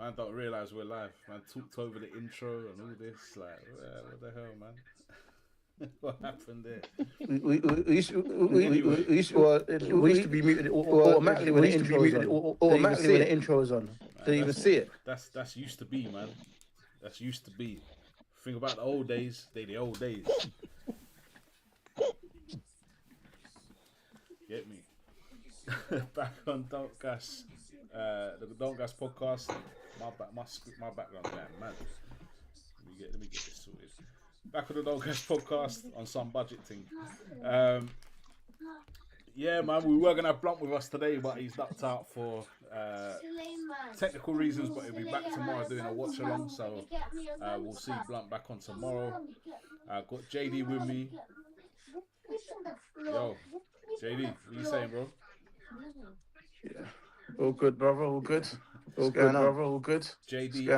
Man don't realise we're live. Man talked over the intro and all this. Like, what the hell, man? What happened there? We used to be muted automatically when the intro was on. Automatically when the intro was on. Didn't even see it. That's used to be, man. That's used to be. Think about the old days. They the old days. Get me. Back on Don't Gas, the Don't Gas podcast. My background's going mad. Let me get this sorted. Back on the Don't Gas podcast on some budget thing. Yeah, man, we were gonna have Blunt with us today, but he's ducked out for technical reasons. But he'll be back tomorrow doing a watch along. So we'll see Blunt back on tomorrow. Got JD with me. Yo, JD, what you saying, bro? Yeah. All good, brother. All good. All good, brother. All good. JD,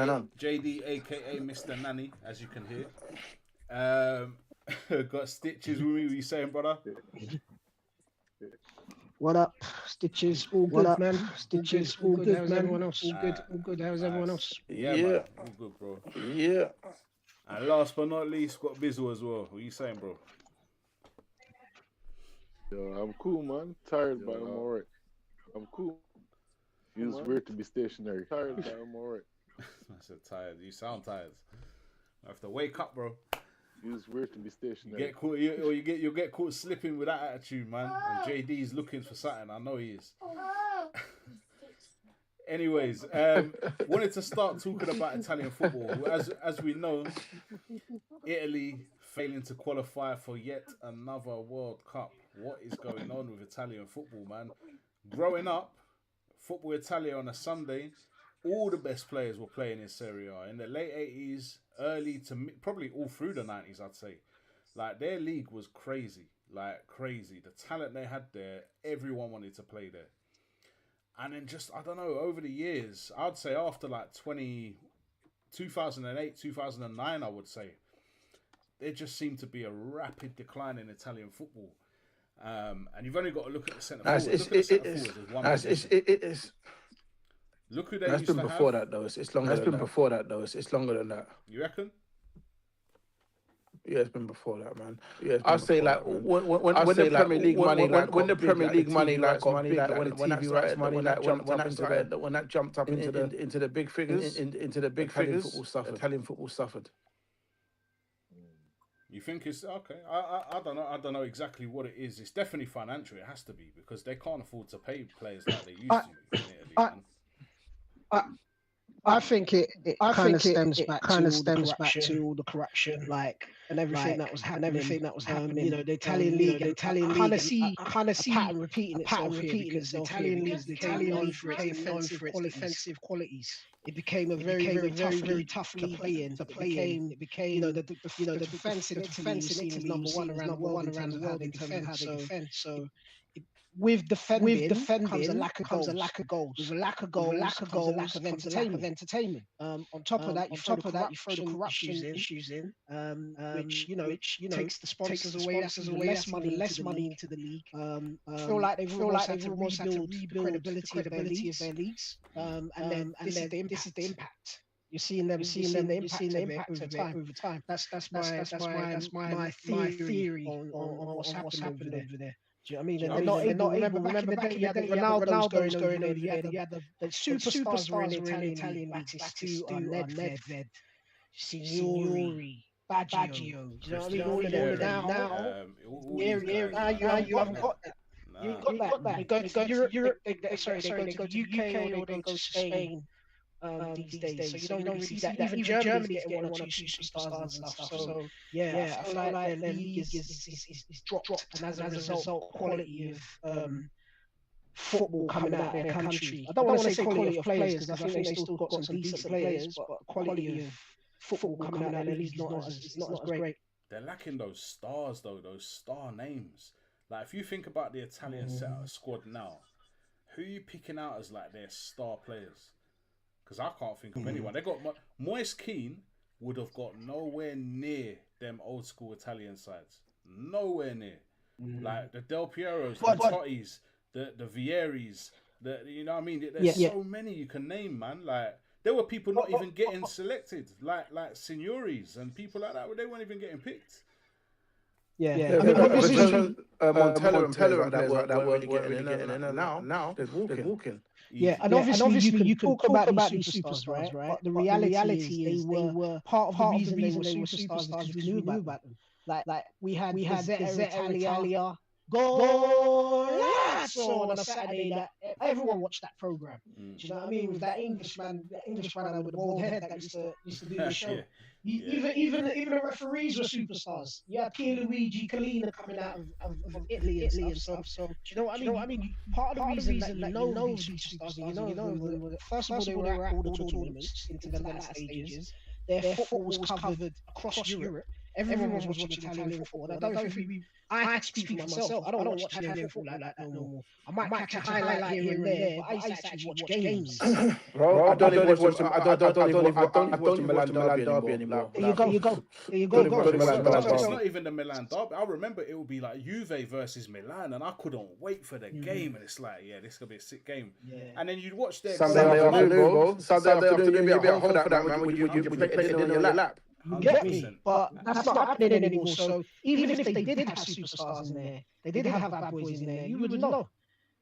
aka Mr. Nanny, as you can hear. Got Stitches with me. What you saying, brother? What up, Stitches? All good, up, man. Stitches, all good. How's everyone else? All good. All good. How's everyone else? Yeah, man. All good, bro. Yeah. And last but not least, got Bizzle as well. What you saying, bro? Yo, I'm cool, man. Tired, but I'm alright. I'm cool. Feels weird to be stationary. Tired, but I'm alright. I said tired. You sound tired. I have to wake up, bro. Feels weird to be stationary. You get caught, you'll get caught slipping with that attitude, man. And JD's looking for something. I know he is. Anyways, wanted to start talking about Italian football. As we know, Italy failing to qualify for yet another World Cup. What is going on with Italian football, man? Growing up, Football Italia on a Sunday, all the best players were playing in Serie A. In the late 80s, early to probably all through the 90s, I'd say. Like, their league was crazy. Like, crazy. The talent they had there, everyone wanted to play there. And then just, I don't know, over the years, I'd say after like 2008, 2009, I would say, there just seemed to be a rapid decline in Italian football. And you've only got to look at the centre forwards. Look who they used to have. That's been before that, though. It's longer. That's been before that, though. It's longer than that. You reckon? Yeah, it's been before that, man. Yeah, I'll say like when the Premier League money, like when the Premier League money, like got big, like when the TV rights money, like when that jumped up into the big figures, into the big figures, Italian football suffered. You think it's okay? I don't know. I don't know exactly what it is. It's definitely financial. It has to be because they can't afford to pay players like they used to in Italy. I think it kind of stems back to all the corruption, like and everything that was happening. You know, the Italian league. I kind of see a pattern repeating itself because the Italian league became known for its defensive qualities. It became a very tough to play in. It became you know the defense in Italy is number one around the world in terms of how they defend. So with defending comes a lack of goals. With a lack of goals comes a lack of entertainment. On top of that, you throw the corruption issues in, which takes the sponsors away. That's less money into the league. I feel like they've almost had to rebuild the credibility of their leagues. And then this is the impact. You're seeing the impact over time. That's my theory on what's happened over there. Do you know what I mean? They're not able. Remember back in the day, Ronaldo's going over there. You had the superstars were in the Italian league. Nedved, Signori, Baggio. Do you know what I mean? All of them now. You haven't got that. You ain't got that. They go to Europe. Sorry, they go to UK or they go to Spain. These days, so you don't really see that. Even Germany's getting one or two superstars and stuff. So yeah, I feel like their league is dropped, and as a result, quality of football coming out of their country. I don't want to say quality of players because I think they still got some decent players, but quality of football coming out of their league is not as great. They're lacking those stars though, those star names. Like if you think about the Italian squad now, who are you picking out as like their star players? Because I can't think of anyone. They got Moise Keane would have got nowhere near them old school Italian sides. Nowhere near. Like the Del Pieros, the Tottis, the Vieris, you know what I mean? There's so many you can name, man. Like there were people not even getting selected, like Signoris and people like that. They weren't even getting picked. Yeah. I mean, obviously, Montella and players like that weren't really getting in. Now they're walking. Yeah, and obviously you can talk about these superstars, right? But the reality is they were part of the reason they were superstars because we knew about them. Like we had Zeta Italia, Golazo on a Saturday that everyone watched that program. Do you know what I mean? With that Englishman with the bald head that used to do the show. Even the referees were superstars. You had Pierluigi Collina coming out of Italy and stuff. So do you know what I mean? Part of the reason that you know these superstars, first of all, they were at all the tournaments into the latter stages. Their football was covered across Europe. Everyone was watching Italian football. I had to speak for myself. I don't watch Italian football like that no more. I might catch a highlight here and there, but I used to actually watch games. Bro, I don't even watch the Milan derby anymore. There you go. It's not even the Milan derby. I remember it would be like Juve versus Milan, and I couldn't wait for the game. And it's like, this is gonna be a sick game. And then you'd watch their Sunday afternoon, you'd be at home for that, man. When you play it on your lap. You get me? But that's not happening anymore. So even if they did have superstars in there, they did have bad boys in there, you would know.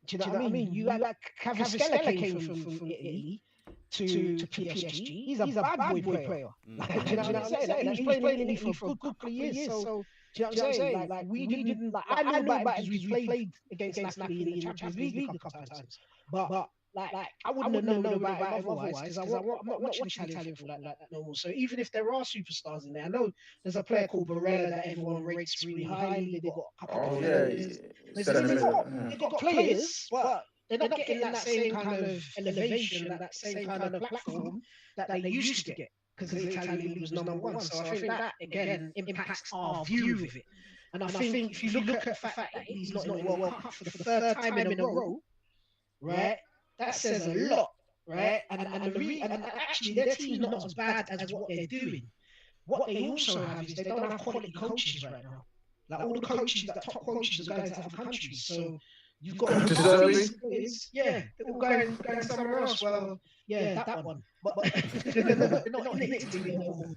Do you know what I mean? You had like Cavaschella came from Italy to PSG. He's a bad boy player. Do you know what I'm saying? He was playing in Italy for a good couple of years. So do you know what I'm saying? Like we didn't. I knew about it because we played against Napoli in the Champions League a couple of times. But like I wouldn't have known about it otherwise because I'm not watching Italian football like that no more. So even if there are superstars in there, I know there's a player called Barella that everyone rates really highly. They've got a couple of players. They've got players, but they're not getting that same kind of elevation, that same kind of platform that they used to get because the Italian league was number one. So I think that again impacts our view of it. And I think if you look at the fact that he's not in the World Cup for the third time in a row, right? That says a lot, right? And actually, their team's not as bad as what they're doing. What they also have is they don't have quality coaches right now. Like all the coaches, that top coaches are going to other countries. So you've got they're all going somewhere else. Well, that one. But they're not in it anymore.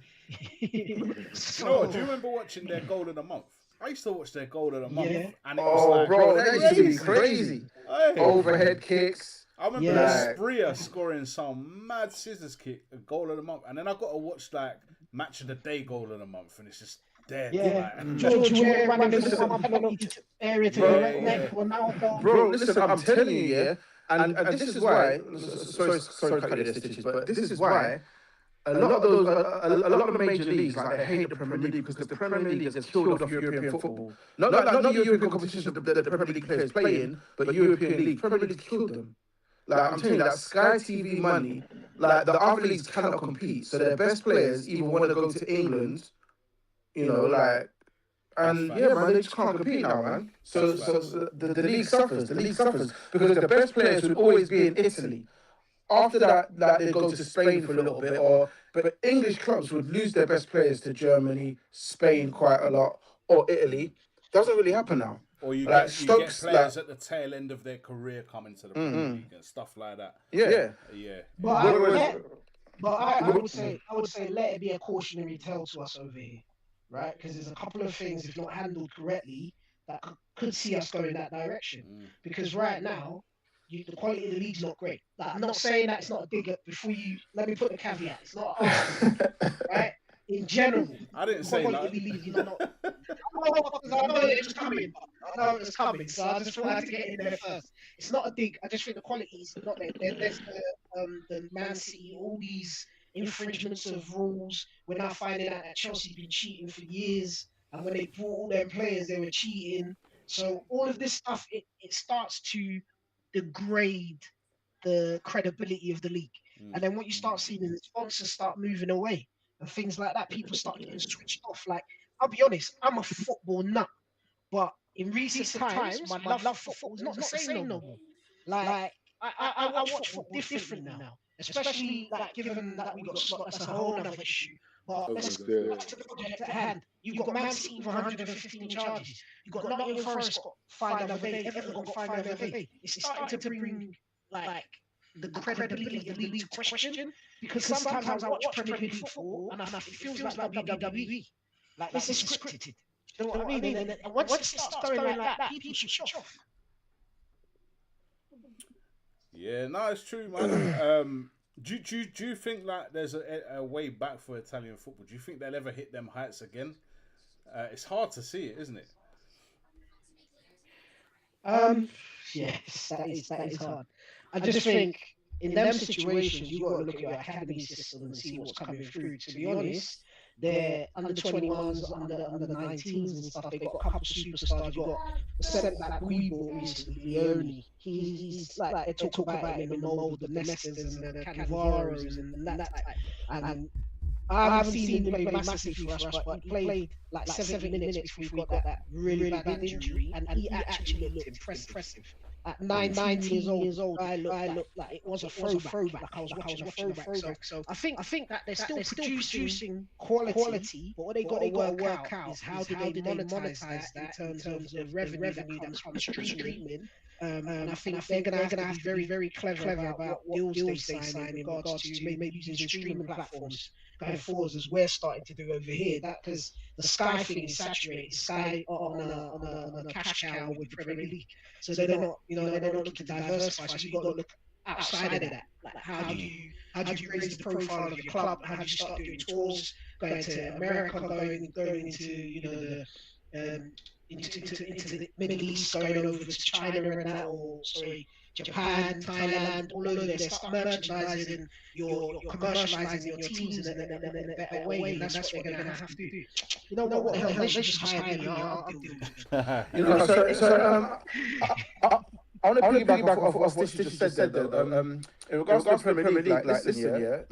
So, do you remember watching their goal of the month? I used to watch their goal of the month, and it was like, bro, that used to be crazy. Overhead kicks. I remember Spria scoring some mad scissors kick, a goal of the month, and then I got to watch like match of the day goal of the month, and it's just dead. George running into the area to the neck. Bro, listen, I'm telling you, and this is why. Sorry, cut your stitches, but this is why. A lot of the major leagues, like, they hate the Premier League because the Premier League has killed off European football. Not the European competition that the Premier League players play in, but the European League. Premier League killed them. Like, I'm telling you, that Sky TV money, like, the other leagues cannot compete. So their best players either want to go to England, and man, they just can't compete now, man. So the league suffers. The league suffers because the best players would always be in Italy. After that, they go to Spain for a little bit, but English clubs would lose their best players to Germany, Spain quite a lot, or Italy. Doesn't really happen now. Or you get players at the tail end of their career coming to the Premier League and stuff like that. Yeah. But I would say let it be a cautionary tale to us over here, right? Because there's a couple of things, if not handled correctly, that could see us go in that direction. Because right now, the quality of the league's not great. Like, I'm not saying that it's not a dig up. Let me put the caveat. It's not Arsenal, right? In general, I didn't say that. I know it's coming. So I just wanted to get in there first. It's not a dig. I just think the quality is not there. There's the Man City, all these infringements of rules. We're now finding out that Chelsea's been cheating for years, and when they brought all their players, they were cheating. So all of this stuff, it starts to degrade the credibility of the league. And then what you start seeing is the sponsors start moving away and things like that. People start getting switched off. Like, I'll be honest, I'm a football nut, but in recent times, my love for football is not the same no more. Like, I watch football differently now, especially like given that we got slot. That's a whole other issue. But let's to the project at hand. You've got Man City with 115 charges. You've got Nottingham Forest got 5 the other day. Everton got 5 the other day. It's starting to bring like the credibility of the league to question, because sometimes I watch Premier League football and it feels like WWE. Like this is scripted. You know what I mean? And once it starts going like that, people switch off. Yeah, no, it's true, man. Do you think like there's a way back for Italian football? Do you think they'll ever hit them heights again? It's hard to see it, isn't it? Yes, that is hard. I just think in them situations, you got to look at your academy system and see what's coming through. To be honest, they're under 21s, under 19s and stuff. They've got a couple of superstars. You've got the centre back we bought recently, Leone. He's like they talk about him in the mould of the Nestas and the Cannavaros and that type. And I haven't seen him play massively for us, but he played like 70 minutes before he got that really bad injury, and he actually looked impressive. At 19 years old, I looked like it was a throwback. Like I was watching a throwback. So I think that they're still producing quality, but what they got to work out is how do they monetize that in terms of revenue that comes from streaming. And I think they're going to have to be very clever about what deals they sign in regards to maybe using streaming platforms going forward, as we're starting to do over here. That because the Sky thing is saturated. Sky on a cash cow with the Premier League, so they're not looking to diversify. So you've got to look outside of that. Like how do you raise the profile of your club? How do you start doing tours, going to America, going into into the Middle East, going over to China and that, or Japan, Thailand, all over there. Start merchandising you're commercializing your teams in a better way, and that's what they're going to have to do. You know what the hell? They should just hire me. I'll deal with it. I want to piggyback off what Stitch just said there. In regards to the Premier League, like listen,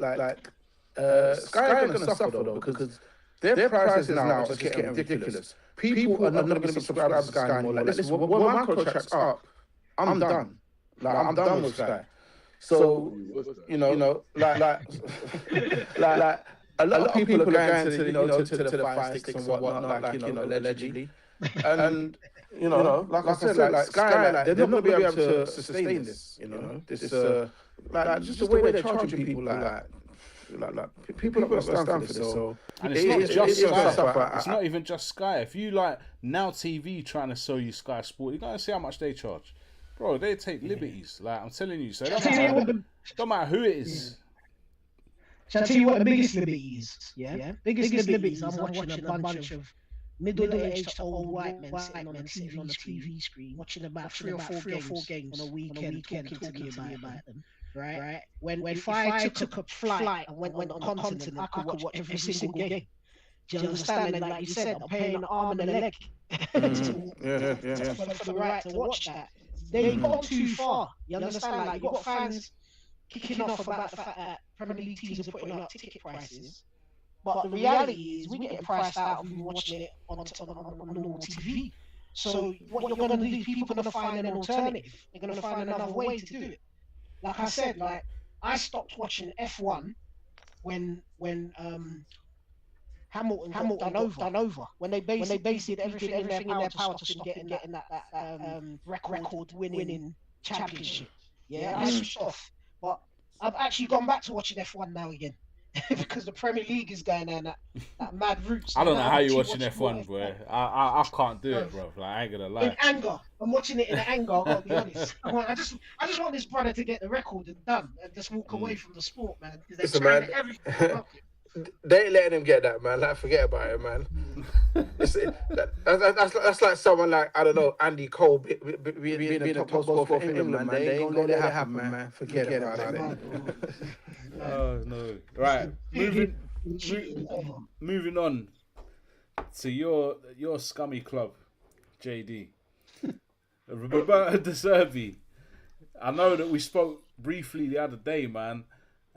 Sky are going to suffer though, because their prices now are getting ridiculous. People are not going to be subscribed to Sky anymore. Like, listen, when my contract's up, I'm done. Like, I'm done with Sky. So, like a lot of people are going to the fire sticks and whatnot, like, allegedly. And, like I said, like Sky, like, they're not going to be able to sustain this, this, just the way they're charging people, like people don't stand for this. So, and it's not just Sky. It's not even just Sky. If you like Now TV trying to sell you Sky Sport, you're going to see how much they charge. Bro, they take liberties. Like, I'm telling you. So it don't matter who it is. Shall I tell you what the biggest liberty is? Yeah? Biggest liberties. I'm watching a bunch of middle-aged to old white men sitting on a TV screen, watching about three or four games on a weekend, talking about them. Right? When if I took a flight and went on a continent, I could watch every single game. Do you understand? And like you said, I'm paying an arm and a leg for the right to watch that. They've gone too far. You understand? Like, you've got fans kicking off about the fact that Premier League teams are putting up ticket prices. But the reality is, we're getting priced out of watching it on normal TV. So what you're going to do is people are going to find an alternative. They're going to find another way to do it. Like I said, like I stopped watching F1 when Hamilton done over. When they basically everything in their power to stop getting that record winning championship. Yeah, I switched off. But I've actually gone back to watching F1 now again. Because the Premier League is going down that mad route. I don't know how you're watching F1, bro. I can't do it, bro. Like, I ain't gonna lie. In anger, I'm watching it in anger. I've got to be honest. I just want this brother to get the record and done, and just walk away from the sport, man. Because they're trying everything. They ain't letting him get that, man. Like, forget about it, man. That's like someone like, I don't know, Andy Cole being a top scorer for England, man. They ain't gonna let it happen, man. Forget about it. Oh no! Right, moving on to your scummy club, JD. Roberto De Zerbi. I know that we spoke briefly the other day, man.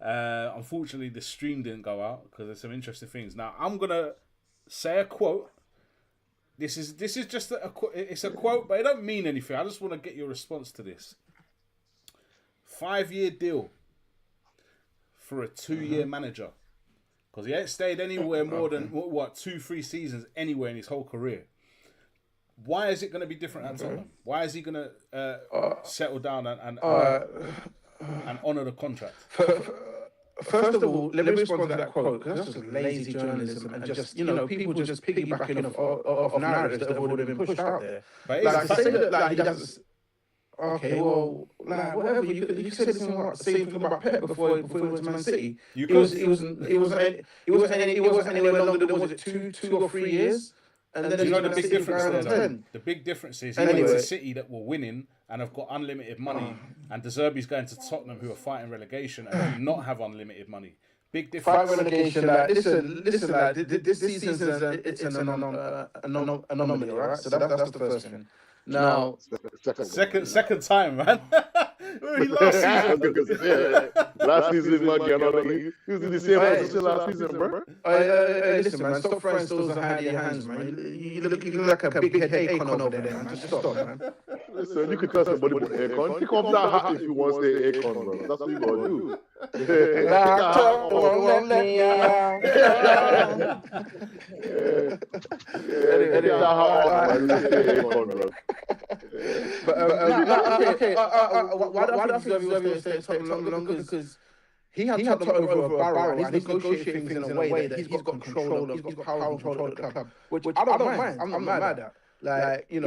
Unfortunately, the stream didn't go out because there's some interesting things. Now, I'm gonna say a quote. This is just it's a quote, but it don't mean anything. I just want to get your response to this. 5-year deal for a 2-year manager, because he ain't stayed anywhere more than 2-3 seasons anywhere in his whole career. Why is it going to be different at Tottenham? Why is he going to settle down and and honour the contract? First of all, let me respond to that quote, because that's just lazy journalism and just, people just piggybacking off narratives that have already been pushed out there. But like, to say that, like, he doesn't... Okay, well, like, whatever, you could say the same thing about Pep before he went to Man City. He wasn't anywhere longer than, was it, two or 3 years? And then do you know the big difference there, though? The big difference is he went to City that were winning and have got unlimited money, and De Zerbi's going to Tottenham, who are fighting relegation and do not have unlimited money. Big difference. Fight relegation, like, listen, like, this season's an anomaly, right? So that's the first thing. Now, second time, man. Last season. Last season, man, he was in the same position last season, bro. Listen, man, stop throwing stones behind your hands, man. You look like a big head Akon over there, man. Just stop, man. Listen, you can tell somebody about Akon. Pick up that hat if you want to stay Akon, bro. That's what you gotta do. Won't let me why do I think Zerbi was staying longer? Because he had Tottenham over Barrow, and he's negotiating things in a way that he's got control of, he's got power and control of the club, which I don't mind. I'm not mad at. Like, he's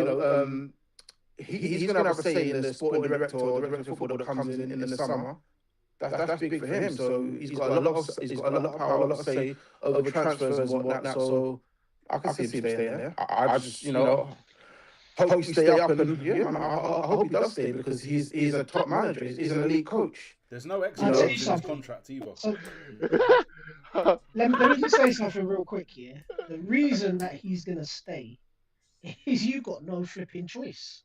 going to have a say in the sporting director or the director of football that comes in the summer. That's big for him. So he's got a lot of power, a lot of say over transfers and whatnot. So I can see him staying there. I just, hope he stay up, and I hope he does stay, because he's a top manager. He's an elite coach. There's no extra in his contract either. So, let me just say something real quick here. The reason that he's gonna stay is you got no flipping choice.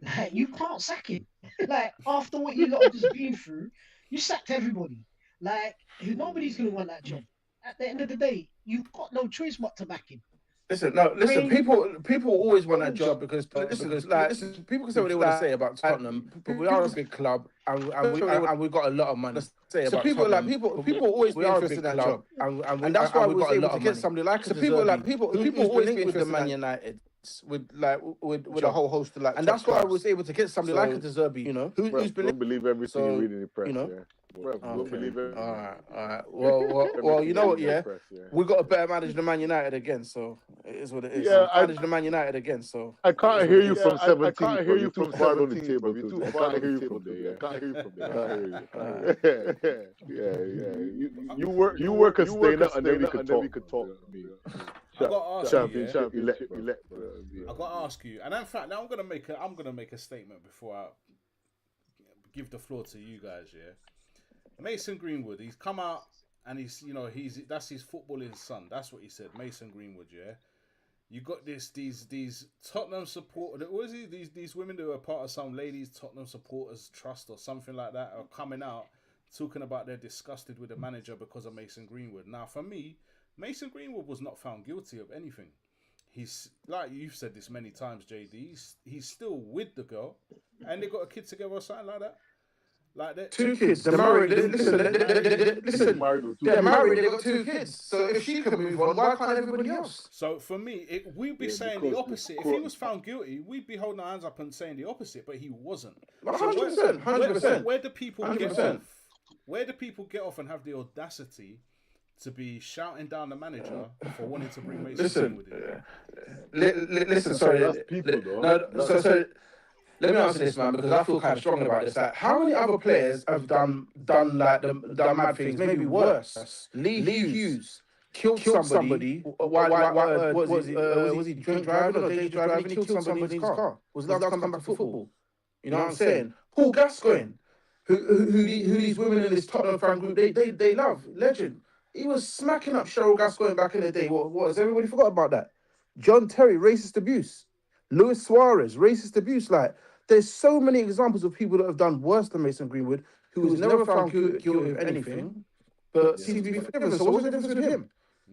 Like, you can't sack him. Like, after what you lot have just been through, you sacked everybody. Like, nobody's gonna want that job. At the end of the day, you've got no choice but to back him. Listen, people always want that job because people can say what they want to say about Tottenham, but we are a big club and we've got a lot of money to say about Tottenham. People always be interested in that job, and that's why we was able to get somebody like us. So people always be interested in Man United with a whole host of and that's why I was able to get somebody like a De Zerbi, who's been. Don't believe everything you read in the press. Don't believe it. All right. Well, you know what? Yeah, we got a better manager than Man United again, so it is what it is. Yeah, managed the Man United again, so I can't hear you from 17. I can't hear you from far on the table. You're too far. I can't hear you from there. I can't hear you from there. Yeah. You work and stay up, and then we could talk. I got to ask you. Elect, I got to ask you, and in fact, now I'm gonna make a statement before I give the floor to you guys. Yeah. Mason Greenwood, he's come out and that's his footballing son. That's what he said. Mason Greenwood, yeah. You got these Tottenham supporters. What is it? These women who are part of some ladies Tottenham supporters trust or something like that are coming out talking about they're disgusted with the manager because of Mason Greenwood. Now, for me, Mason Greenwood was not found guilty of anything. He's, like you've said this many times, JD. He's still with the girl, and they got a kid together or something like that. Like 2 kids. They're married. Listen. They're married. They got 2 kids. So if she can move on, why can't everybody else? So for me, we'd be saying the opposite. If he was found guilty, we'd be holding our hands up and saying the opposite. But he wasn't. 100%. Where do people get off? Where do people get off and have the audacity to be shouting down the manager for wanting to bring Mason Greenwood in? Listen. Sorry, that's people though. So. Let me answer this, man, because I feel kind of strong about this. Like, how many other players have done mad things, maybe worse? Lee Hughes killed somebody. Was he drink driving or day driving? He killed somebody in his car. Was allowed to come back to football. You know what I'm saying? Paul Gascoigne, who these women in this Tottenham fan group they love, legend. He was smacking up Cheryl Gascoigne back in the day. What has everybody forgot about that? John Terry, racist abuse. Luis Suarez, racist abuse. Like, there's so many examples of people that have done worse than Mason Greenwood, who was never found guilty of anything, but seems to be forgiven. So what's the difference with him?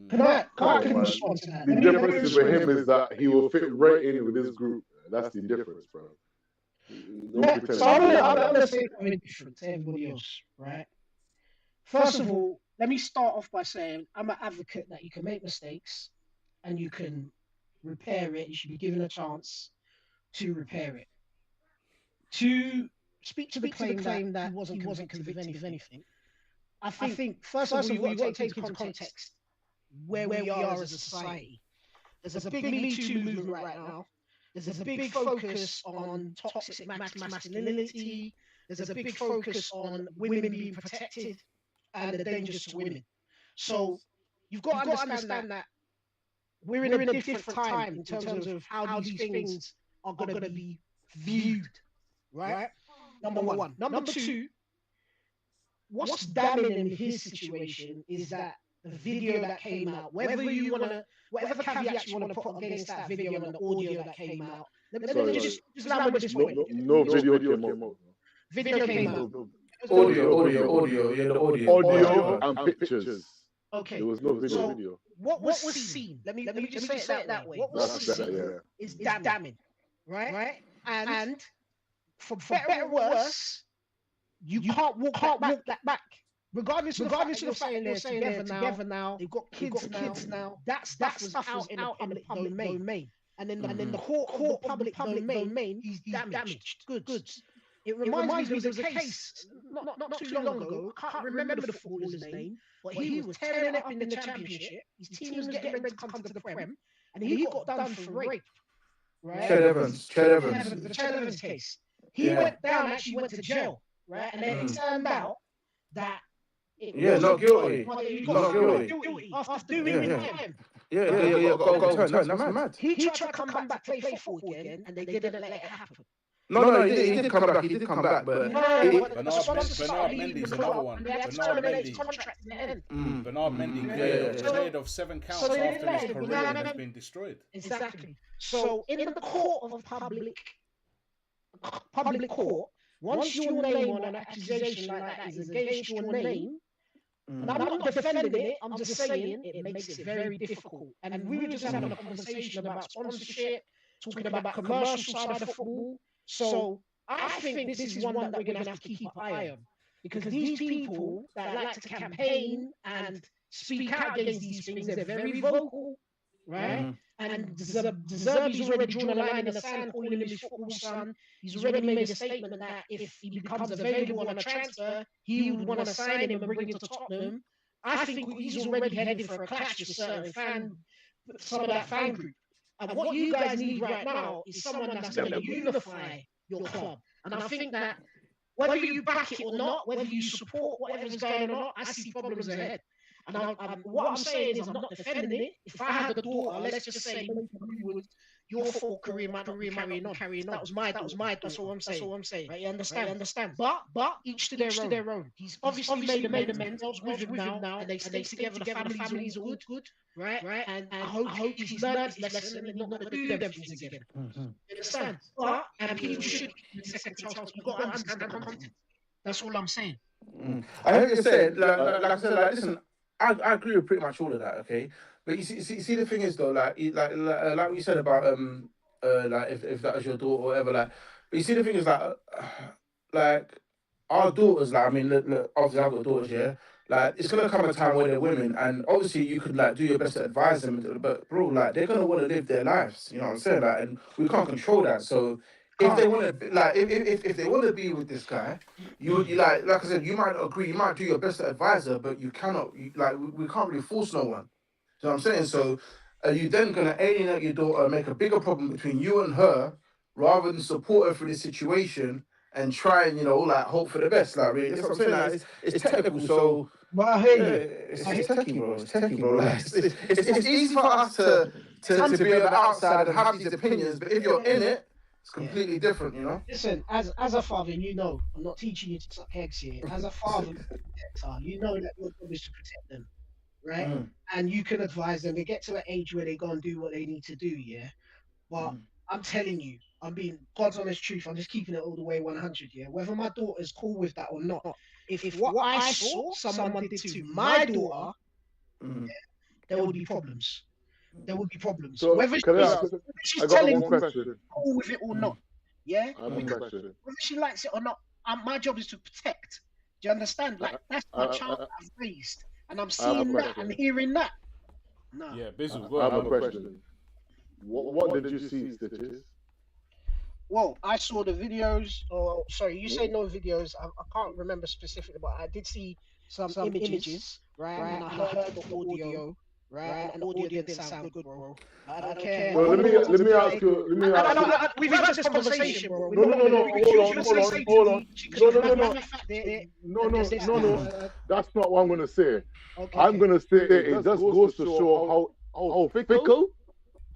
Can I respond to that? The difference with him is that he will fit right in with this group. That's the difference, bro. So I'm gonna say something different to everybody else, right? First of all, let me start off by saying I'm an advocate that you can make mistakes and you can repair it. You should be given a chance to repair it. To speak to the claim that he wasn't convicted of anything. I think first of all, you've got to take into context where we are as a society. There's a big Me Too movement right now. There's a big focus on toxic masculinity. There's a big focus on women being protected and the dangers to women. So you've got to understand that we're in a different time in terms of how these things are going to be viewed, right? Number one. Number two, what's damning in his situation is that the video that came out, whatever caveats you want to put against that video and the audio that came out, let me just land with this point. No video came out. Video came out. Audio, yeah, the audio. Audio and pictures. Okay. There was no video. What was seen? Let me just say it that way. What was seen is damning, right? And for better or worse, you can't walk that back. Regardless of the fact you're saying they're together now, they've got kids now. That stuff was out in the public domain. And in the court public domain, he's damaged goods. It reminds me there was a case not too long ago. I can't remember the footballer's name, but he was tearing it up in the championship. His team was getting ready to come to the Prem, and he got done for rape. Right? Ched Evans. The Ched Evans case. He went down, actually went to jail, right? And then it turned out that not guilty. Not guilty after doing the time. That's mad. He tried to come back to play football again, and they didn't let it happen. No, he did come back. He did come back, but Bernard Mendy's another one. Bernard Mendy cleared of 7 counts after his career has been destroyed. Exactly. So in the court of public court, once your name on an accusation like that is against your name, and I'm not defending it, I'm just saying it makes it very difficult. And we were just having a conversation about sponsorship, talking about commercial side of football. So I think this is one that we're going to have to keep an eye on, because these people that like to campaign and speak out against these things, they're very vocal, right? And Zerbi's already drawn a line in the sand, calling him his football son. He's already made a statement that if he becomes available on a transfer, he would want to sign him and bring him to Tottenham. I think he's already headed for a clash with some of that fan group. And what you guys need right now is someone that's going to unify your club. And I think that whether you back it or not, whether you support whatever's going on, I see problems ahead. And what I'm saying is I'm not defending it. If I had a daughter, let's just say your football career might not be carrying on. That was my. That's all I'm saying. Right? You understand? But each to their own. He's obviously made amends with him now, and they stay together. The families are good, right? And I hope he's learned his lesson and he's not going to do them things again. You understand? But and people should give the second chance. You've got to understand the content. That's all I'm saying. I heard you said, like I said, listen. I agree with pretty much all of that, okay? But you see the thing is though, like we said about like if that was your daughter or whatever, like. But you see the thing is like our daughters, like I mean, look, obviously I've got daughters, yeah. Like it's gonna come a time where they're women, and obviously you could like do your best to advise them, but bro, like they're gonna want to live their lives, you know what I'm saying? Like, and we can't control that, so. If they want to, like, if they want to be with this guy, you like I said, you might agree, you might do your best to advise her, but you cannot, we can't really force no one. You know what I'm saying? So, are you then gonna alienate your daughter, make a bigger problem between you and her, rather than support her through this situation and try and like hope for the best? Like, really, that's what I'm saying. Like, it's technical, so. But I hear you. It's techie, bro. It's techie, bro. Like, it's easy for us to be on the outside and have these opinions, but if you're in it. It's completely different, you know. Listen, as a father, I'm not teaching you to suck eggs here. As a father, you know that your job is to protect them, right? And you can advise them. They get to an age where they go and do what they need to do, yeah. But I'm telling you, I'm being God's honest truth. I'm just keeping it all the way 100, yeah. Whether my daughter's cool with that or not, if what I saw someone did to my daughter, there would be problems. There will be problems. So whether she's telling you cool with it or not, yeah. Whether she likes it or not, my job is to protect. Do you understand? Like that's my child I've raised, and I'm seeing that and hearing that. No. Yeah, Bizzle. I have a question. What did you see, Stitches? Well, I saw the videos, or sorry, you say no videos. I can't remember specifically, but I did see some images, right? And I heard the audio, right? And the audio didn't sound good, bro. I don't care. Well, let me ask you. Let me ask you. We've had this conversation, bro. No. Hold on. No. That's not what I'm gonna say. Okay. I'm gonna say it just goes to show how fickle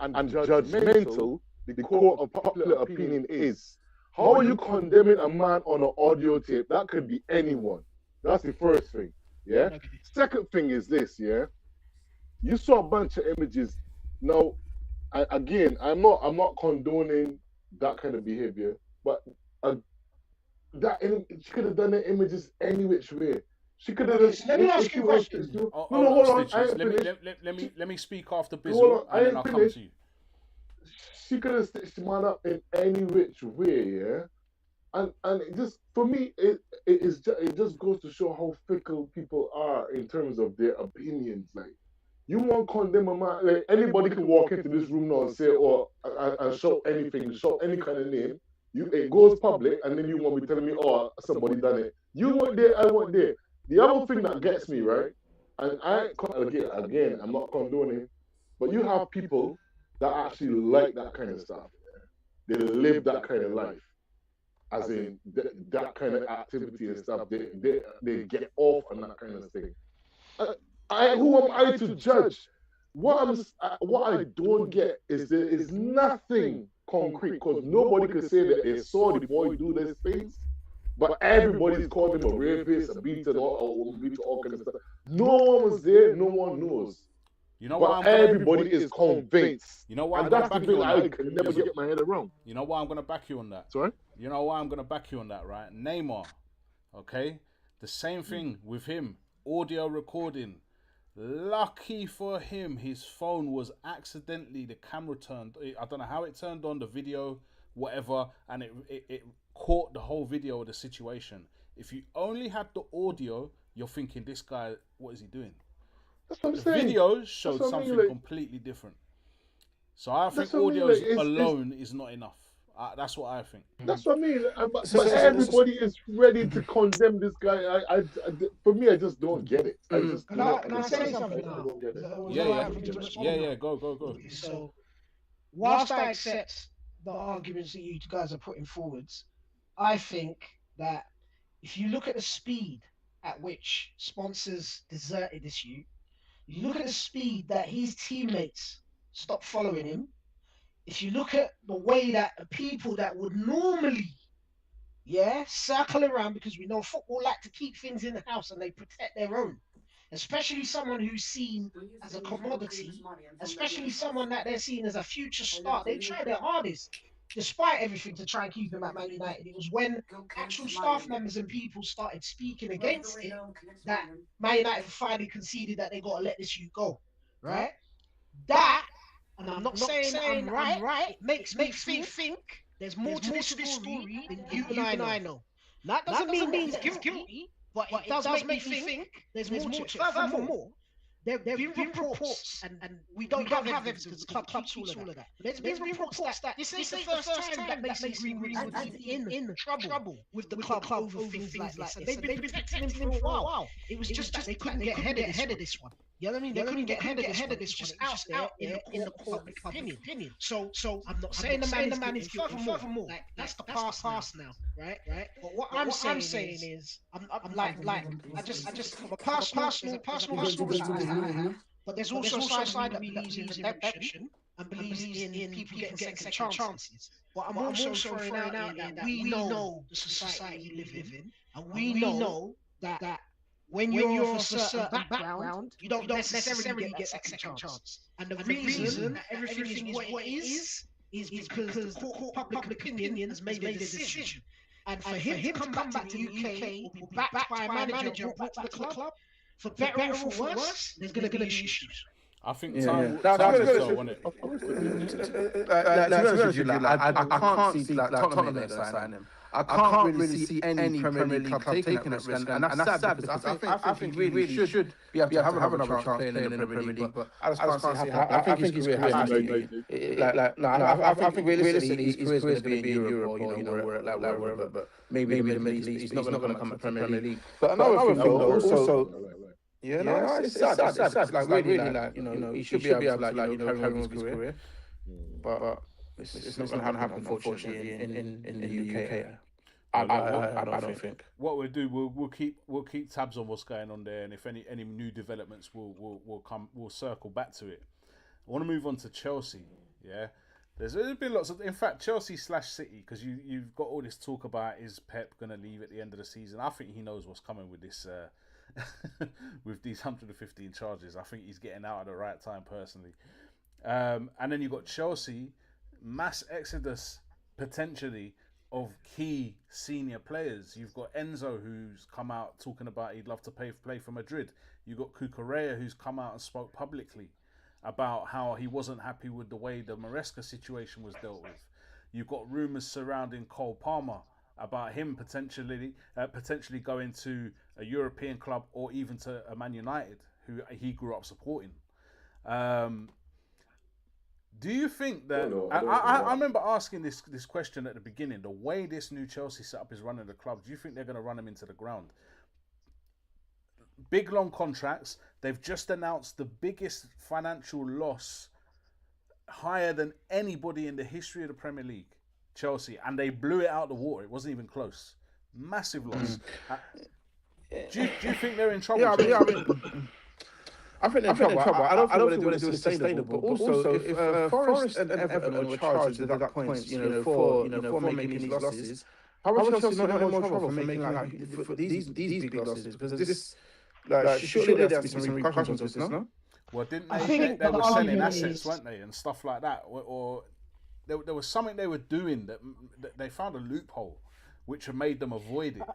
and judgmental the court of popular opinion is. How are you condemning a man on an audio tape? That could be anyone. That's the first thing. Yeah. Okay. Second thing is this. Yeah. You saw a bunch of images. Now, again, I'm not condoning that kind of behavior, but she could have done the images any which way. She could have. Let me ask you a question. No, hold on. Let me speak after Bizzle, and then I'll come to you. She could have stitched the man up in any which way, yeah. And it just, for me, it just goes to show how fickle people are in terms of their opinions. Like, you won't condemn a man. Like, anybody can walk into this room now and say, or shout anything, shout any kind of name. It goes public, and then you won't be telling me, oh, somebody done it. You weren't there, I weren't there. The other thing that gets me, right, and again, I'm not condoning, but you have people that actually like that kind of stuff. They live that kind of life, as in that kind of activity and stuff. They get off on that kind of thing. Who am I to judge? What I don't get is there is nothing concrete, because nobody could say that they saw the boy do these things, but everybody's called him a rapist, a beater, all kind of stuff. No one was there, no one knows. You know but everybody is convinced. You know why? And that's the thing I can never get my head around. You know why I'm gonna back you on that? Sorry? You know why I'm gonna back you on that, right? Neymar, okay? The same thing with him. Audio recording. Lucky for him, his phone was accidentally, the camera turned. I don't know how it turned on, the video, whatever, and it caught the whole video of the situation. If you only had the audio, you're thinking, this guy, what is he doing? That's what I'm the saying. Video showed something completely different. So I think audio alone is not enough. That's what I think. That's what I mean. But everybody is ready to condemn this guy. For me, I just don't get it. I just Can I say something now? I don't get it. Yeah. Go. So, whilst I accept the arguments that you guys are putting forwards, I think that if you look at the speed at which sponsors deserted this youth, you look at the speed that his teammates stopped following him, if you look at the way that the people that would normally, circle around, because we know football like to keep things in the house and they protect their own, especially someone who's seen as a commodity, especially someone that they're seen as a future star, they try their hardest, despite everything, to try and keep him at Man United. It was when actual staff members and people started speaking against it that Man United finally conceded that they got to let this youth go, right? That, and I'm not saying I'm right, makes me think there's more to this story than you and I know. That doesn't mean he's guilty, but it does make me think there's more to it. Furthermore, there have been reports, and we don't have evidence because the club keeps all of that. There's been reports that this ain't the first time that Mason Greenwood would be in trouble with the club over things like this. And they've been protecting him for a while. It was just that they couldn't get ahead of this one. You know what I mean? They couldn't get ahead of this one. Just out there in the public opinion. So I'm not saying the man is guilty. Furthermore, like, that's the past now, right? But what I'm saying is, I'm like, I just from a personal perspective, but there's also a side that believes in redemption and believes in people getting second chances. But I'm also throwing out that we know the society we live in, and we know that when you're of a certain background, you don't necessarily get a second chance. And the reason that everything is what it is because the court public opinion has made a decision. And for him to come back to the UK, will be backed by a manager brought to the club, for better or for worse, there's going to be issues. I think time will tell, won't it? To be honest with you, I can't see Tottenham sign him. I can't really see any Premier League club taking that risk, and that's sad because I think he really should be able to have another chance playing in the Premier League. But I just can't see it happen. I think his career has to be I think realistically his career is going to be in Europe or wherever. But maybe the Middle East. He's not going to come to the Premier League. But another thing though, also. Yeah, no, it's sad. It's like really, he should be able to carry on with his career. But it's not going to happen, unfortunately, in the UK. I don't think. What we'll do, we'll keep tabs on what's going on there, and if any new developments, we'll circle back to it. I want to move on to Chelsea. Yeah, there's been lots of, in fact, Chelsea / City, because you've got all this talk about is Pep going to leave at the end of the season. I think he knows what's coming with this. With these 115 charges, I think he's getting out at the right time, personally. And then you've got Chelsea, mass exodus potentially of key senior players. You've got Enzo, who's come out talking about he'd love to play for Madrid. You've got Cucurella, who's come out and spoke publicly about how he wasn't happy with the way the Maresca situation was dealt with. You've got rumours surrounding Cole Palmer about him potentially going to a European club or even to a Man United, who he grew up supporting. Do you think that... I remember asking this question at the beginning. The way this new Chelsea setup is running the club, do you think they're going to run him into the ground? Big, long contracts. They've just announced the biggest financial loss, higher than anybody in the history of the Premier League, Chelsea, and they blew it out the water. It wasn't even close. Massive loss. Do you think they're in trouble? I think they're in trouble. I don't think what they're doing is sustainable. But also, if Forest and Everton were charged with that points, for making these losses, how are Chelsea not in more trouble for making for these big losses? Because this, surely there has to be some repercussions of this, no? Well, didn't they were selling assets, weren't they, and stuff like that, or there was something they were doing that they found a loophole, which made them avoid it.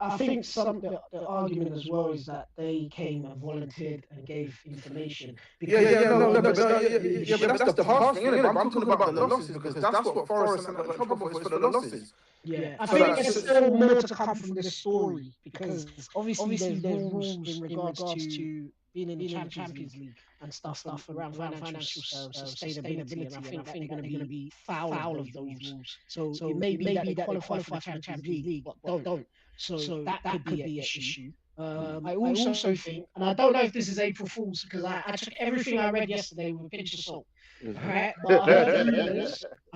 I think the argument as well is that they came and volunteered and gave information. But that's the harsh thing, isn't it? I'm talking about the losses because that's what Forest and trouble for is for the losses. Yeah, I think there's still more to come from this story because obviously there's rules in regards to being in the Champions League and stuff around financial sustainability, and I think they're going to be foul of those rules. So it may be that they qualify for the Champions League, but don't. So that could be an issue. I also think, and I don't know if this is April Fool's because I took everything I read yesterday with a pinch of salt. Right? But I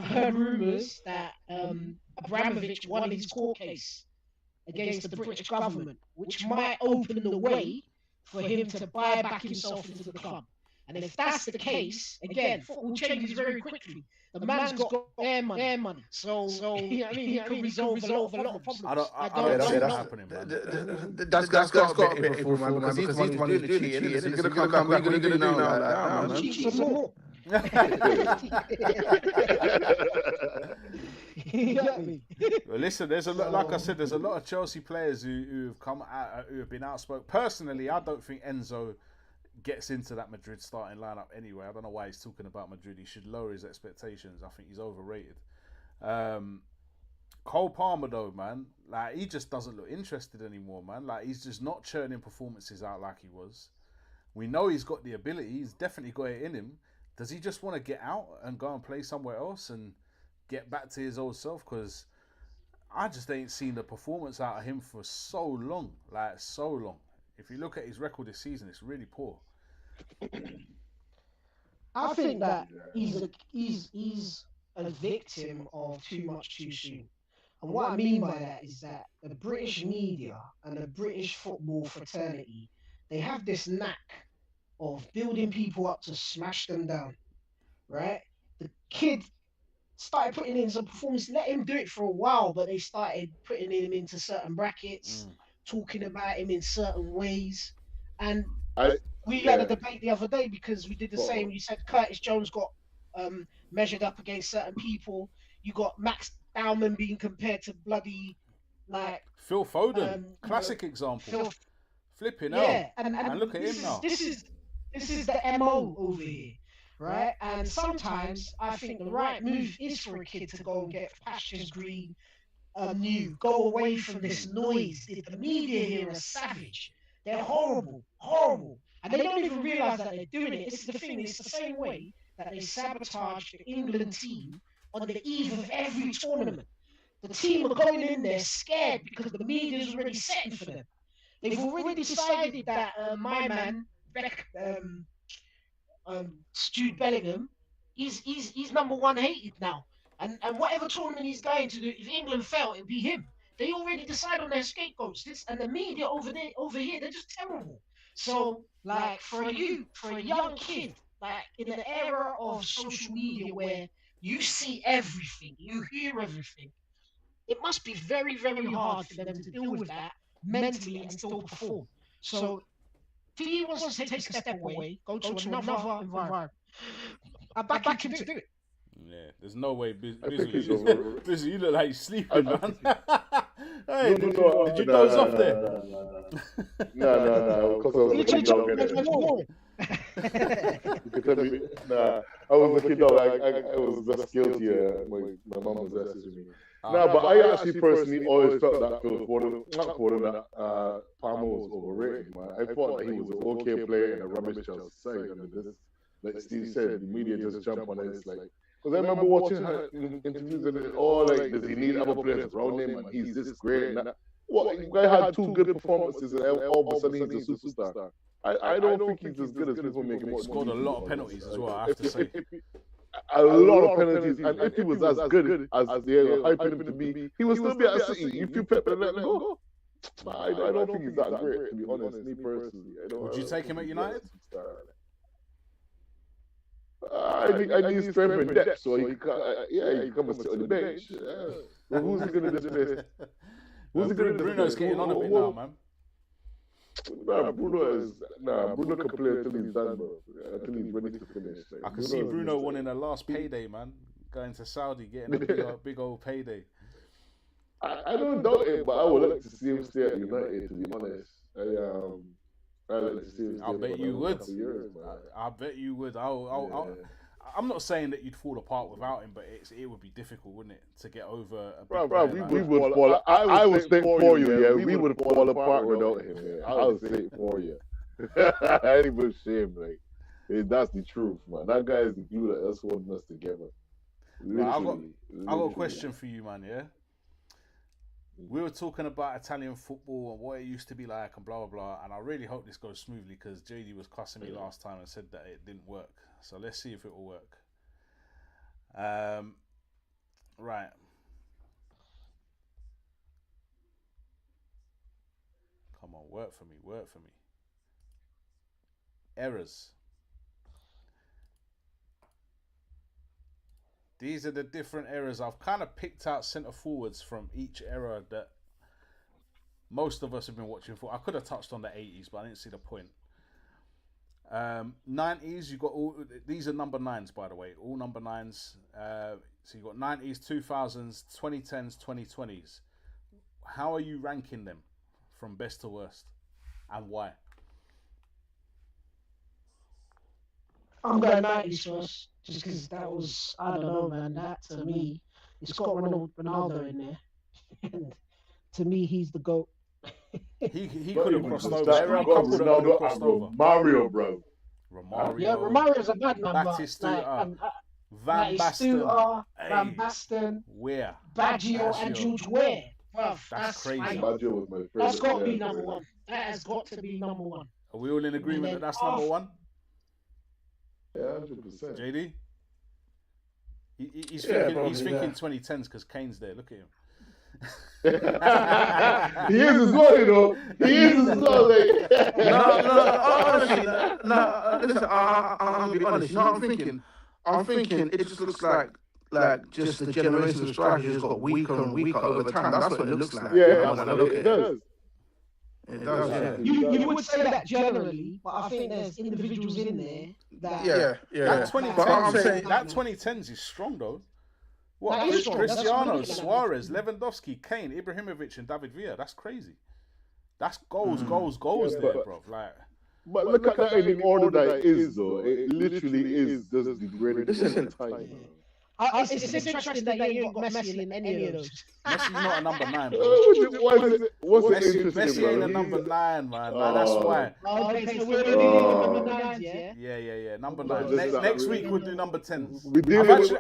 heard rumours that Abramovich won his court case against the British government, which might open the way for him to buy back himself into the club. And if that's the case, again, football changes very quickly. The man's got air money. So he could resolve a lot of problems. I don't see that happening, man. That's got a bit of man, because he's the one who's doing cheating. He's going to come back. What are you going to do now? Cheat some more. Well, listen, there's a lot. Like I said, there's a lot of Chelsea players who have come out, who have been outspoken. Personally, I don't think Enzo gets into that Madrid starting lineup anyway. I don't know why he's talking about Madrid. He should lower his expectations. I think he's overrated. Cole Palmer, though, man, like he just doesn't look interested anymore, man. Like he's just not churning performances out like he was. We know he's got the ability. He's definitely got it in him. Does he just want to get out and go and play somewhere else and get back to his old self? Because I just ain't seen the performance out of him for so long. Like, so long. If you look at his record this season, it's really poor. I think that he's a victim of too much too soon. And what I mean by that is that the British media and the British football fraternity, they have this knack of building people up to smash them down, right? The kid started putting in some performance, let him do it for a while, but they started putting him into certain brackets, talking about him in certain ways. And we had a debate the other day because we did the same. You said Curtis Jones got measured up against certain people. You got Max Baumann being compared to bloody like Phil Foden, classic example. Flipping out. And look at him now. This is the MO over here. right? And sometimes I think the right move is for a kid to go and get pastures green, new, go away from this noise. The media here are savage. They're horrible, horrible. And they don't even realize that they're doing it. This is the thing, it's the same way that they sabotage the England team on the eve of every tournament. The team are going in there scared because the media is already setting for them. They've already decided that my man, Jude Bellingham, he's number one hated now. And whatever tournament he's going to do, if England fell, it'll be him. They already decide on their scapegoats. And the media over here, they're just terrible. So, like, for a young kid, like in the era of social media where you see everything, you hear everything, it must be very, very hard for them to deal with that mentally and still perform. So, if he wants to take a step away, go to another environment, I back him to do it. Yeah, there's no way. Busy, you look like you're sleeping, man. Hey, did you doze off there? No. Because I was looking down. I was looking down. I was just guilty. My mum was messaging me. No, but I actually personally always felt that Palmer was overrated, man. I thought that he was an okay player and a rubbish Chelsea side. And this, like Steve said, the media just jump on it. It's like, because I remember watching her interviews and like, does he need other players around him? And he's this great. And what? The guy had 2 good performances and all of a sudden he's a superstar. I don't think he's as good as people make him. He scored a lot of penalties as well, I have to say. A lot of penalties, and if he was as good as they're hyping him to be, he would still be at City. If you Pep and let him go, I don't think he's that great, to be honest. Me personally, would you take him at United? I need strength and depth, so he can come and sit on the bench. But who's he gonna displace? Bruno's getting on a bit now, man. Bruno can play until he's done, bro. Until he's ready to finish. I can see Bruno wanting a last payday, man. Going to Saudi, getting a big old payday. I don't doubt it, but I would like to see him stay at United, to be honest. I'd like to see him stay. I bet you would. I bet you would. I'm not saying that you'd fall apart without him, but it would be difficult, wouldn't it, to get over a big player we would fall. I would think for you, yeah. We would fall apart without him. Yeah. I would say it for you. I ain't even ashamed, like. That's the truth, man. That guy is the glue that's holding us together. I got a question for you, man. Yeah. We were talking about Italian football and what it used to be like and blah, blah, blah. And I really hope this goes smoothly because JD was cussing me last time and said that it didn't work. So let's see if it will work. Right. Come on, work for me. Errors. These are the different errors. I've kind of picked out centre forwards from each era that most of us have been watching for. I could have touched on the 80s, but I didn't see the point. 90s, you got all these are number 9s, by the way, all number 9s. So you got 90s, 2000s, 2010s, 2020s. How are you ranking them from best to worst, and why? I'm going 90s first, just because that was, I don't know, man. That to me, it's got Ronaldo in there, and to me, he's the GOAT. He could have crossed over. Ronaldo crossed over. Mario, bro. Romario. Yeah, Romario's a bad number. Batistuta. Van Basten. Where? Baggio and George Ware. Well, that's crazy. Baggio was my favorite. That's got to be number 1. That has got to be number 1. Are we all in agreement that that's number 1? Yeah, 100%. JD? He's thinking 2010s because Kane's there. Look at him. He is as well, you know. He is as well. Like. Honestly, listen, I'll be honest. You know what I'm thinking? I'm thinking it just looks like just the generation of strikers just got weaker and weaker over time. That's what it looks like. Yeah, when I look at it does. It does, yeah. You would say that generally, but I think there's individuals in there that... Yeah. That 2010s is strong, though. What? Cristiano, Suarez, Lewandowski, Kane, Ibrahimovic, and David Villa. That's crazy. That's goals there, bro. Like, But look at that in the order that it is, though. It literally is just degraded. Listen, it's interesting that you ain't got Messi in any of those. Messi's not a number 9, bro. What's Messi interesting, ain't a number 9, man. That's why. Okay, so we're only doing number 9s, yeah? Yeah. Number 9. Next week we'll do number 10s.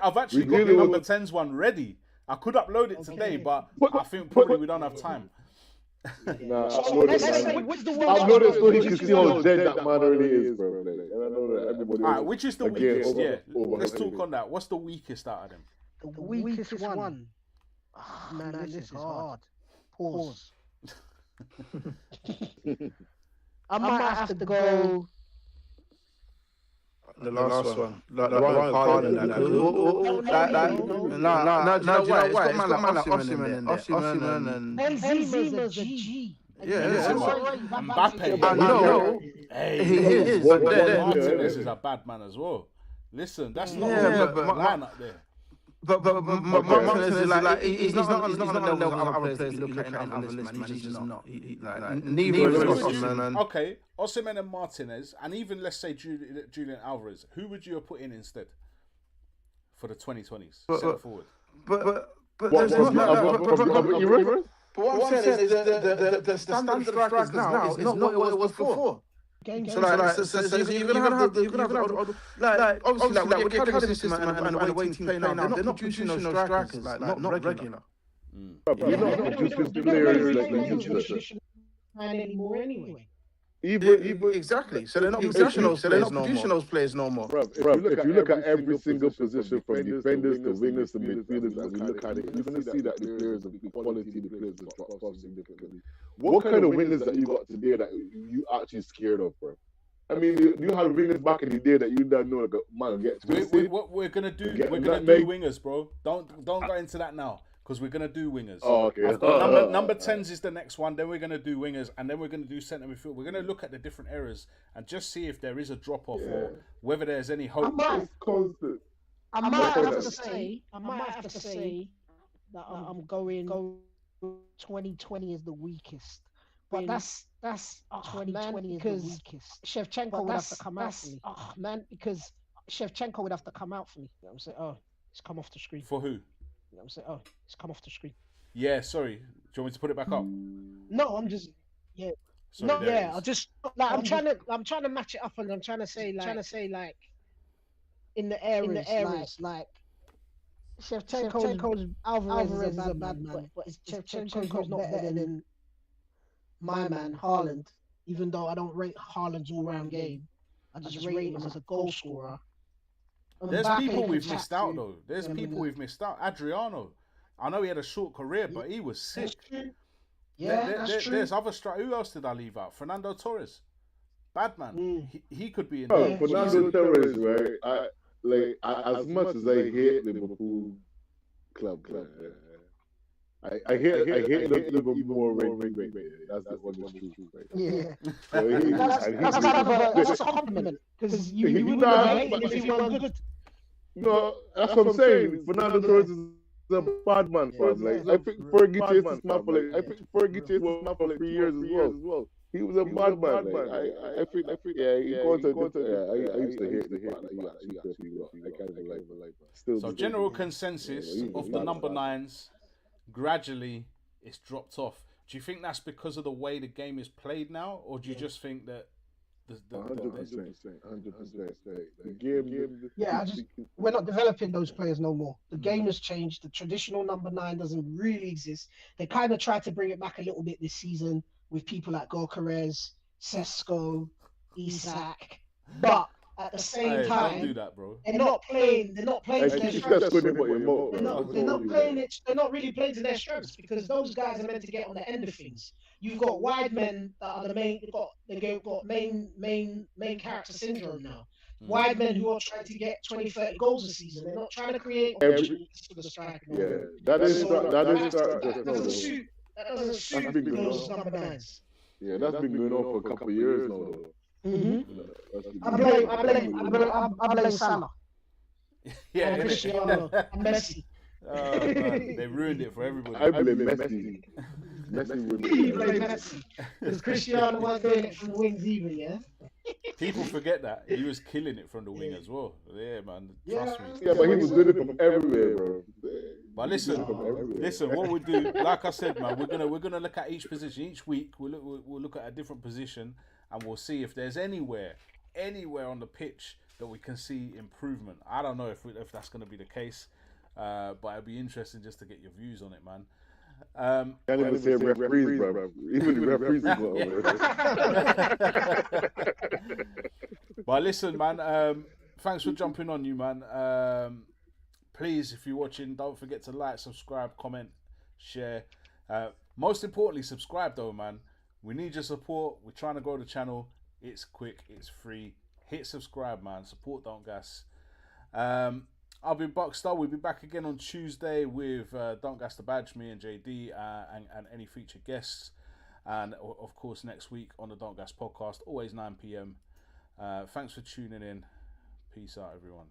I've actually got the number 10s one ready. I could upload it today, but I think probably we don't have time. Nah, I've noticed so he can see how dead that man really is, bro. And I know that everybody. Alright, which is the weakest? Let's talk on that. What's the weakest out of them? The weakest one. Man, this is hard. Pause. I might have to go. The last one. Like the one Harden. No, do you know why? It's got man like Osimhen and Benzema's a G. Yeah, Mbappe. I know. Hey, he is. But Martinez is a bad man as well. Listen, that's not a line up there. But Martinez is like he's not on the level of other players you look at in other lists, man. He's just not. Neither is Osimhen, man. Okay, Osimhen and Martinez, and even let's say Julian Alvarez. Who would you have put in instead for the 2020s? Centre forward. But there's not. But what I'm saying is the standard strikers now is not what it was before. So you're gonna have obviously like with the academy system and the way teams play now, they're not producing those strikers like not regular. You're not producing players like you used to. Anymore anyway. Exactly. So they're not producing those players no more. If you look at every single position from defenders to wingers to midfielders, as we look at it, you're going to see that the players of quality, the players have dropped off significantly. What kind of wingers that you got today that you actually scared of, bro? I mean, you had wingers back in the day that you don't know, like, man, get twisted. What we're gonna do? We're gonna do wingers, bro. Don't go into that now. Because we're going to do wingers. Oh, okay. I've got number 10s is the next one. Then we're going to do wingers. And then we're going to do centre midfield. We're going to look at the different areas and just see if there is a drop-off or whether there's any hope. I might have to say that I'm going 2020 is the weakest. But that's 2020 is the weakest. Shevchenko would have to come out for me. Oh, man, because Shevchenko would have to come out for me. You know what I'm saying? Oh, it's come off the screen. For who? You know what I'm saying? Oh, it's come off the screen. Yeah, sorry. Do you want me to put it back up? No, I'm just I'll just like I'm trying to match it up, and I'm trying to say like in the areas like Shevchenko's Alvarez is a bad man, but Shevchenko's not better than my man Haaland. Even though I don't rate Haaland's all-round game, I just rate him as a goal scorer. There's people we've missed out though. There's people we've missed out. Adriano, I know he had a short career, but he was sick. That's true. There's other who else did I leave out? Fernando Torres, bad man. He could be in there. Fernando Torres, right? As much as I hate Liverpool club. I hate them even more. That's the one that's true. Right? Yeah. So that's a compliment because you would have hated if he weren't good. No, that's what I'm saying. Fernando Torres is a bad man, fam. Like I think Fergie chased his map for like 3 years as well. He was a bad man. I think, he I used to hate the hate. So general consensus of the number 9s. Gradually, it's dropped off. Do you think that's because of the way the game is played now, or do you just think that 100%. The game. Yeah, we're not developing those players no more. The game has changed. The traditional number 9 doesn't really exist. They kind of tried to bring it back a little bit this season with people like Gyökeres, Sesko, Isak, but at the same time, don't do that, bro. They're not playing to their strengths. They're not really playing to their strengths because those guys are meant to get on the end of things. You've got wide men that are the main. They've got main character syndrome now. Wide men who are trying to get 20, 30 goals a season. They're not trying to create opportunities for the striker. Yeah, that doesn't suit those number 9s. Yeah, that's been going on for a couple of years now. I blame Salah. Yeah, Cristiano and Messi. They ruined it for everybody. I blame Messi. You blame Messi because Cristiano wasn't doing it from the wings either. Yeah. People forget that he was killing it from the wing as well. Yeah, man. Trust me. Yeah, but he was doing it from everywhere, bro. But listen. What we do, like I said, man, we're gonna look at each position each week. We'll look at a different position, and we'll see if there's anywhere on the pitch that we can see improvement. I don't know if that's gonna be the case, but it'd be interesting just to get your views on it, man. Can't even say referees, bro. Even the referees But listen, man. Thanks for jumping on, you man. Please, if you're watching, don't forget to like, subscribe, comment, share. Most importantly, subscribe though, man. We need your support. We're trying to grow the channel. It's quick. It's free. Hit subscribe, man. Support Don't Gas. I've been Buckstar. We'll be back again on Tuesday with Don't Gas the Badge, me and JD, and any featured guests. And of course, next week on the Don't Gas podcast, always 9 p.m. Thanks for tuning in. Peace out, everyone.